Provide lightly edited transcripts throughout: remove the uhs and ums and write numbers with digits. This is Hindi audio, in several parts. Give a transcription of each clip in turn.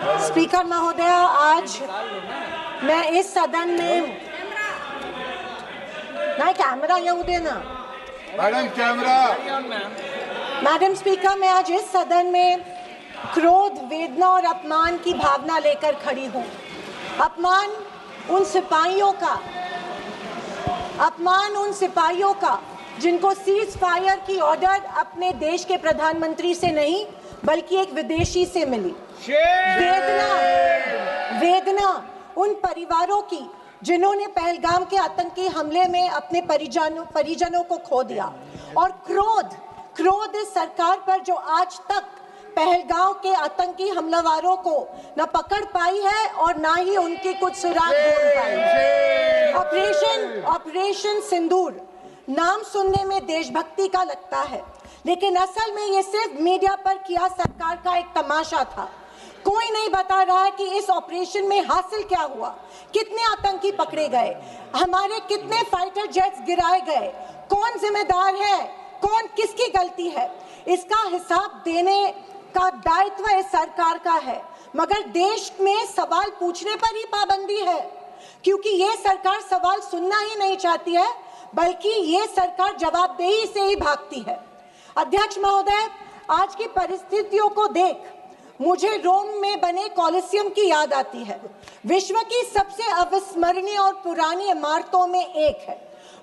स्पीकर महोदय, आज मैं इस सदन में नहीं कैमरा येऊ देना मैडम कैमरा। मैडम स्पीकर, मैं आज इस सदन में क्रोध, वेदना और अपमान की भावना लेकर खड़ी हूँ। अपमान उन सिपाहियों का जिनको सीज फायर की ऑर्डर अपने देश के प्रधानमंत्री से नहीं बल्कि एक विदेशी से मिली। वेदना उन परिवारों की जिन्होंने पहलगाम के आतंकी हमले में अपने परिजनों को खो दिया। और क्रोध इस सरकार पर जो आज तक पहलगाम के आतंकी हमलावरों को न पकड़ पाई है और ना ही उनकी कुछ सुराग ढूंढ पाई है। ऑपरेशन सिंदूर नाम सुनने में देशभक्ति का लगता है, लेकिन असल में ये सिर्फ मीडिया पर किया सरकार का एक तमाशा था। कोई नहीं बता रहा है कि इस ऑपरेशन में हासिल क्या हुआ, कितने आतंकी पकड़े गए, हमारे कितने फाइटर जेट्स गिराए गए, कौन जिम्मेदार है, कौन किसकी गलती है। इसका हिसाब देने का दायित्व इस सरकार का है, मगर देश में सवाल पूछने पर ही पाबंदी है, क्योंकि ये सरकार सवाल सुनना ही नहीं चाहती है, बल्कि ये सरकार जवाबदेही से ही भागती है। अध्यक्ष महोदय, आज की परिस्थितियों को देख मुझे रोम में बने कॉलिसियम की याद आती है। विश्व की सबसे अविस्मरणीय और पुरानी इमारतों में एक है।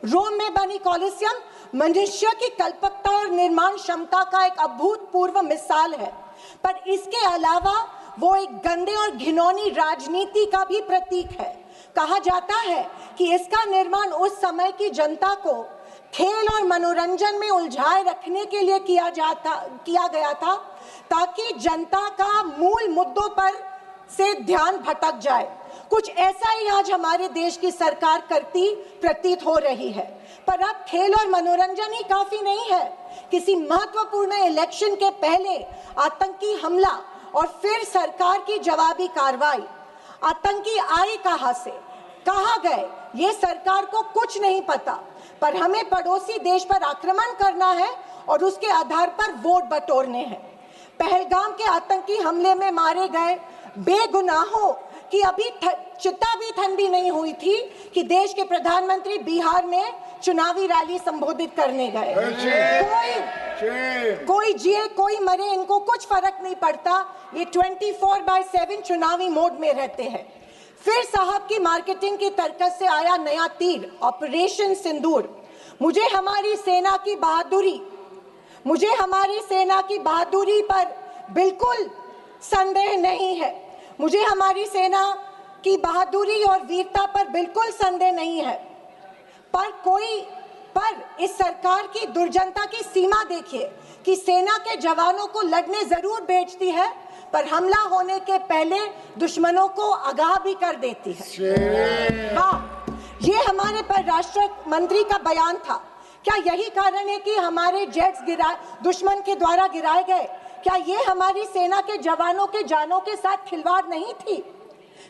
रोम में बनी कॉलिसियम मनुष्य की कल्पकता और निर्माण क्षमता का एक अभूतपूर्व मिसाल है, पर इसके अलावा वो एक गंदे और घिनौनी राजनीति का भी प्रतीक है। कहा जाता है कि इसका निर्माण उस समय की जनता को खेल और मनोरंजन में उलझाए रखने के लिए किया गया था, ताकि जनता का मूल मुद्दों पर से ध्यान भटक जाए। कुछ ऐसा ही आज हमारे देश की सरकार करती प्रतीत हो रही है। पर अब खेल और मनोरंजन ही काफी नहीं है। किसी महत्वपूर्ण इलेक्शन के पहले आतंकी हमला और फिर सरकार की जवाबी कार्रवाई। आतंकी आए कहां से, कहां गए, ये सरकार को कुछ नहीं पता, पर हमें पड़ोसी देश पर आक्रमण करना है और उसके आधार पर वोट बटोरने हैं। पहलगाम के आतंकी हमले में मारे गए बेगुनाहों की अभी चिता भी ठंडी नहीं हुई थी कि देश के प्रधानमंत्री बिहार में चुनावी रैली संबोधित करने गए। कोई जिए कोई मरे, इनको कुछ फर्क नहीं पड़ता। ये 24/7 चुनावी मोड में रहते हैं। फिर साहब की मार्केटिंग की तरकस से आया नया तीर, ऑपरेशन सिंदूर। मुझे हमारी सेना की बहादुरी पर बिल्कुल संदेह नहीं है। मुझे हमारी सेना की बहादुरी और वीरता पर बिल्कुल संदेह नहीं है, पर इस सरकार की दुर्जनता की सीमा देखिए कि सेना के जवानों को लड़ने जरूर भेजती है, पर हमला होने के पहले दुश्मनों को आगाह भी कर देती है। हाँ, ये हमारे परराष्ट्र मंत्री का बयान था। क्या यही कारण है कि हमारे जेट्स दुश्मन के द्वारा गिराए गए? क्या ये हमारी सेना के जवानों के जानों के साथ खिलवाड़ नहीं थी?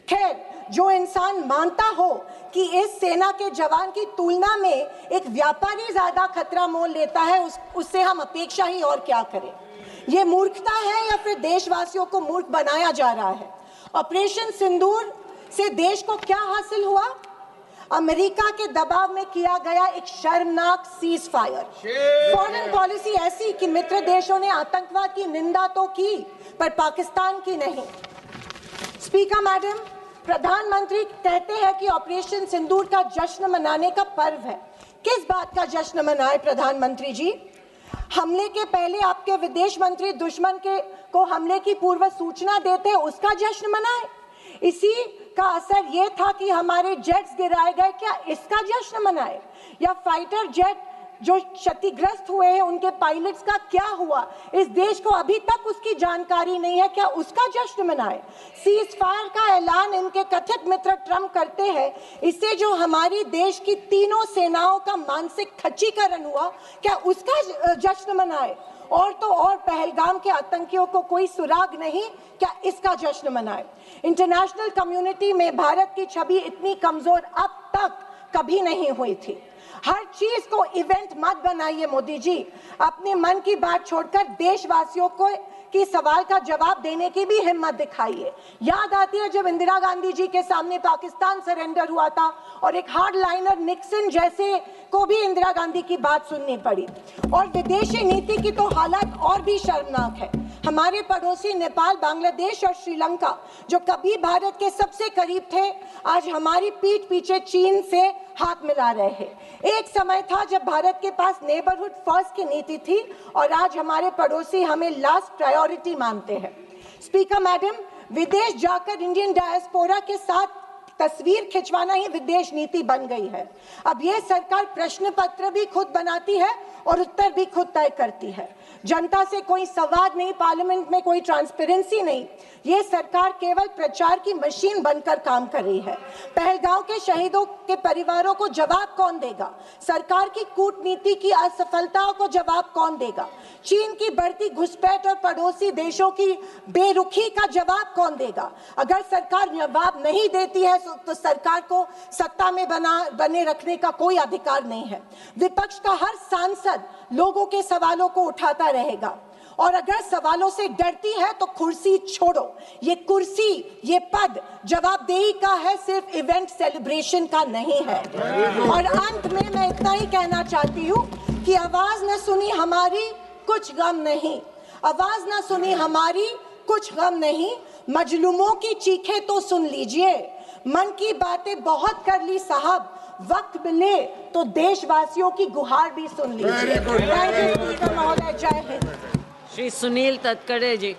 खैर, जो इंसान मानता हो कि इस सेना के जवान की तुलना में एक व्यापारी ज्यादा खतरा मोल लेता है, उससे हम अपेक्षा ही और क्या करें। ये मूर्खता है या फिर देशवासियों को मूर्ख बनाया जा रहा है? ऑपरेशन सिंदूर से देश को क्या हासिल हुआ? अमेरिका के दबाव में किया गया एक शर्मनाक सीज फायर। फॉरेन पॉलिसी ऐसी कि मित्र देशों ने आतंकवाद की निंदा तो की, पर पाकिस्तान की नहीं। स्पीकर मैडम, प्रधानमंत्री कहते हैं कि ऑपरेशन सिंदूर का जश्न मनाने का पर्व है। किस बात का जश्न मनाए प्रधानमंत्री जी? हमले के पहले आपके विदेश मंत्री दुश्मन को हमले की पूर्व सूचना देते, उसका जश्न मनाए? इसी का असर ये था कि हमारे जेट्स गिराए गए, क्या इसका जश्न मनाए? या फाइटर जेट जो क्षतिग्रस्त हुए हैं उनके पायलट्स का क्या हुआ, इस देश को अभी तक उसकी जानकारी नहीं है, क्या उसका जश्न मनाए? सीज फायर का ऐलान इनके कथित मित्र ट्रंप करते हैं, इससे जो हमारी देश की तीनों सेनाओं का मानसिक खच्चीकरण हुआ, क्या उसका जश्न मनाए? और तो और पहलगाम के आतंकियों को कोई सुराग नहीं, क्या इसका जश्न मनाए? इंटरनेशनल कम्युनिटी में भारत की छवि इतनी कमजोर अब तक कभी नहीं हुई थी। हर चीज को इवेंट मत बनाइए मोदी जी। अपने मन की बात छोड़कर देशवासियों को कि सवाल का जवाब देने की भी हिम्मत दिखाइए। याद आती है जब इंदिरा गांधी जी के सामने पाकिस्तान सरेंडर हुआ था और एक हार्ड लाइनर निक्सन जैसे को भी इंदिरा गांधी की बात सुननी पड़ी। और विदेशी नीति की तो हालत और भी शर्मनाक है। हमारे पड़ोसी नेपाल, बांग्लादेश और श्रीलंका जो कभी भारत के सबसे करीब थे, आज हमारी पीठ पीछे चीन से हाथ मिला रहे हैं। एक समय था जब भारत के पास नेबरहुड फर्स्ट की नीति थी और आज हमारे पड़ोसी हमें लास्ट प्रायोरिटी मानते हैं। स्पीकर मैडम, विदेश जाकर इंडियन डायस्पोरा के साथ तस्वीर खिंचवाना ही विदेश नीति बन गई है। अब ये सरकार प्रश्न पत्र भी खुद बनाती है और उत्तर भी खुद तय करती है। जनता से कोई संवाद नहीं, पार्लियामेंट में कोई ट्रांसपेरेंसी नहीं। ये सरकार केवल प्रचार की मशीन बनकर काम कर रही है। पहलगांव के शहीदों के परिवारों को जवाब कौन देगा? सरकार की कूटनीति की असफलताओं को जवाब कौन देगा? चीन की बढ़ती घुसपैठ और पड़ोसी देशों की बेरुखी का जवाब कौन देगा? अगर सरकार जवाब नहीं देती है तो सरकार को सत्ता में बने रखने का कोई अधिकार नहीं है। विपक्ष का हर सांसद लोगों के सवालों को उठाता रहेगा और अगर सवालों से डरती है तो कुर्सी छोड़ो। ये कुर्सी, ये पद जवाबदेही का है, सिर्फ इवेंट सेलिब्रेशन का नहीं है। और अंत में मैं इतना ही कहना चाहती हूँ कि आवाज न सुनी हमारी, कुछ गम नहीं। आवाज न सुनी हमारी, कुछ गम नहीं। मजलूमों की चीखें तो सुन लीजिए। मन की बातें बहुत कर ली साहब, वक्त मिले तो देशवासियों की गुहार भी सुन लीजिए। थैंक यू महोदय। जय हिंद। श्री सुनील तटकरे जी।